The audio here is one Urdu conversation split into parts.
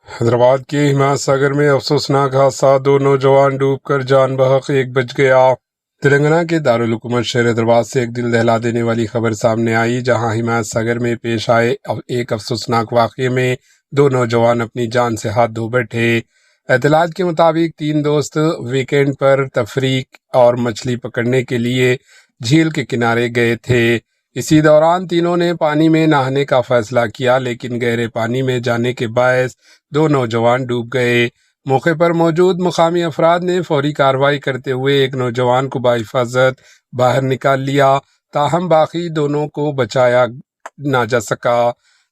حیدرآباد کے حمایت ساگر میں افسوسناک حادثہ، 2 نوجوان ڈوب کر جان بحق، ایک بچ گیا۔ تلنگانہ کے دارالحکومت شہر حیدرآباد سے ایک دل دہلا دینے والی خبر سامنے آئی، جہاں حمایت ساگر میں پیش آئے ایک افسوسناک واقعے میں 2 نوجوان اپنی جان سے ہاتھ دھو بیٹھے۔ اطلاعات کے مطابق 3 دوست ویکینڈ پر تفریح اور مچھلی پکڑنے کے لیے جھیل کے کنارے گئے تھے۔ اسی دوران تینوں نے پانی میں نہانے کا فیصلہ کیا، لیکن گہرے پانی میں جانے کے باعث 2 نوجوان ڈوب گئے۔ موقع پر موجود مقامی افراد نے فوری کارروائی کرتے ہوئے ایک نوجوان کو بحفاظت باہر نکال لیا، تاہم باقی دونوں کو بچایا نہ جا سکا۔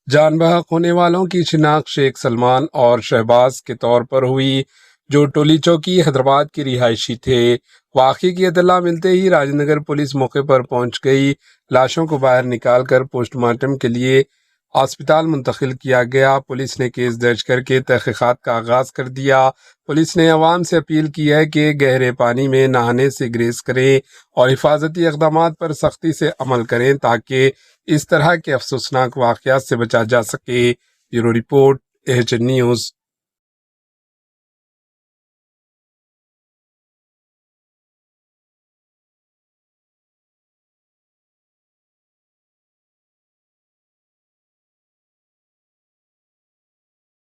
جان بحق ہونے والوں کی شناخت شیخ سلمان اور شہباز کے طور پر ہوئی، جو ٹولی چوکی حیدرآباد کے رہائشی تھے۔ واقعے کی اطلاع ملتے ہی راج نگر پولیس موقع پر پہنچ گئی۔ لاشوں کو باہر نکال کر پوسٹ مارٹم کے لیے ہسپتال منتقل کیا گیا۔ پولیس نے کیس درج کر کے تحقیقات کا آغاز کر دیا۔ پولیس نے عوام سے اپیل کی ہے کہ گہرے پانی میں نہانے سے گریز کریں اور حفاظتی اقدامات پر سختی سے عمل کریں تاکہ اس طرح کے افسوسناک واقعات سے بچا جا سکے۔ Bureau report, AHN news.